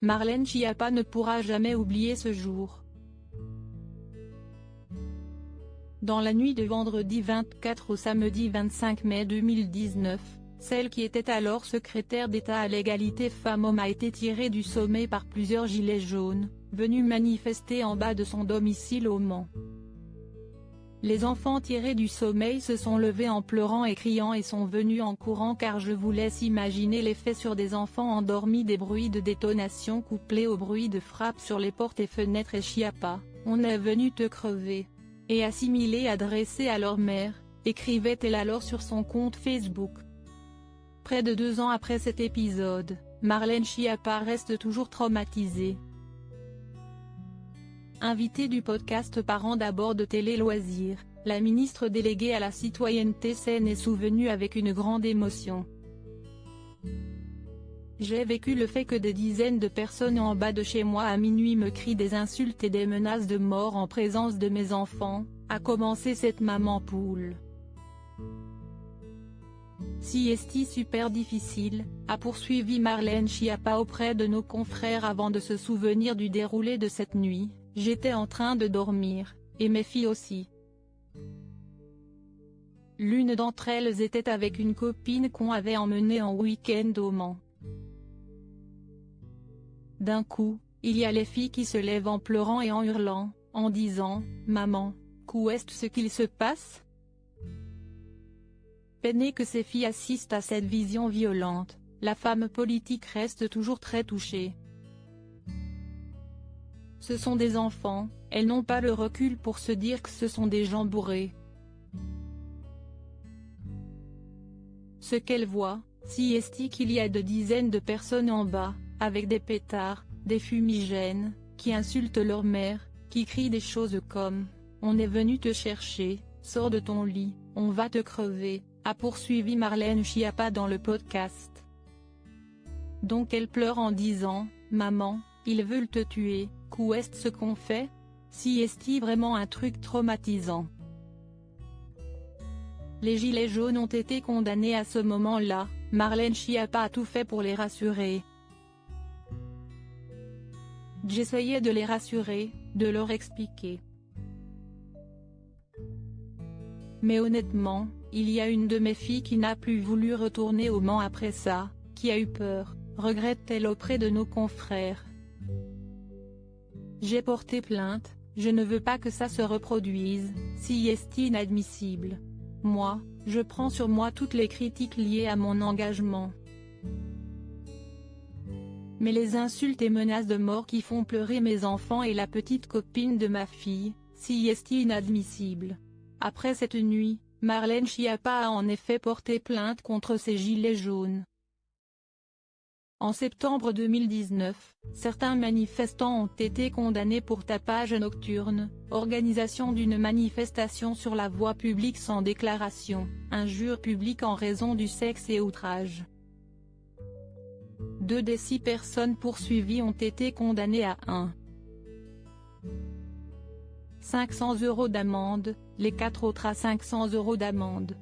Marlène Schiappa ne pourra jamais oublier ce jour. Dans la nuit de vendredi 24 au samedi 25 mai 2019, celle qui était alors secrétaire d'État à l'égalité femmes-hommes a été tirée du sommeil par plusieurs gilets jaunes, venus manifester en bas de son domicile au Mans. Les enfants tirés du sommeil se sont levés en pleurant et criant et sont venus en courant car je vous laisse imaginer l'effet sur des enfants endormis, des bruits de détonation couplés au bruit de frappe sur les portes et fenêtres et Schiappa, on est venu te crever. Et assimilé adressé à leur mère, écrivait-elle alors sur son compte Facebook. Près de 2 ans après cet épisode, Marlène Schiappa reste toujours traumatisée. Invitée du podcast Parents d'abord de Télé Loisirs, la ministre déléguée à la citoyenneté s'en est souvenue avec une grande émotion. J'ai vécu le fait que des dizaines de personnes en bas de chez moi à minuit me crient des insultes et des menaces de mort en présence de mes enfants, a commencé cette maman poule. Siesti super difficile, a poursuivi Marlène Schiappa auprès de nos confrères avant de se souvenir du déroulé de cette nuit. J'étais en train de dormir, et mes filles aussi. L'une d'entre elles était avec une copine qu'on avait emmenée en week-end au Mans. D'un coup, il y a les filles qui se lèvent en pleurant et en hurlant, en disant « Maman, qu'est ce qu'il se passe ?» Peinée que ses filles assistent à cette vision violente, la femme politique reste toujours très touchée. Ce sont des enfants, elles n'ont pas le recul pour se dire que ce sont des gens bourrés. Ce qu'elle voit, siesti qu'il y a de dizaines de personnes en bas, avec des pétards, des fumigènes, qui insultent leur mère, qui crient des choses comme « On est venu te chercher, sors de ton lit, on va te crever », a poursuivi Marlène Schiappa dans le podcast. Donc elle pleure en disant « Maman, ils veulent te tuer, qu'est ce qu'on fait ?» Siesti vraiment un truc traumatisant. Les gilets jaunes ont été condamnés à ce moment-là, Marlène Schiappa a tout fait pour les rassurer. J'essayais de les rassurer, de leur expliquer. Mais honnêtement, il y a une de mes filles qui n'a plus voulu retourner au Mans après ça, qui a eu peur, regrette-t-elle auprès de nos confrères. J'ai porté plainte, je ne veux pas que ça se reproduise, siesti inadmissible. Moi, je prends sur moi toutes les critiques liées à mon engagement. Mais les insultes et menaces de mort qui font pleurer mes enfants et la petite copine de ma fille, siesti inadmissible. Après cette nuit, Marlène Schiappa a en effet porté plainte contre ces gilets jaunes. En septembre 2019, certains manifestants ont été condamnés pour tapage nocturne, organisation d'une manifestation sur la voie publique sans déclaration, injure publique en raison du sexe et outrage. 2 des 6 personnes poursuivies ont été condamnées à 500 € d'amende, les 4 autres à 500 € d'amende.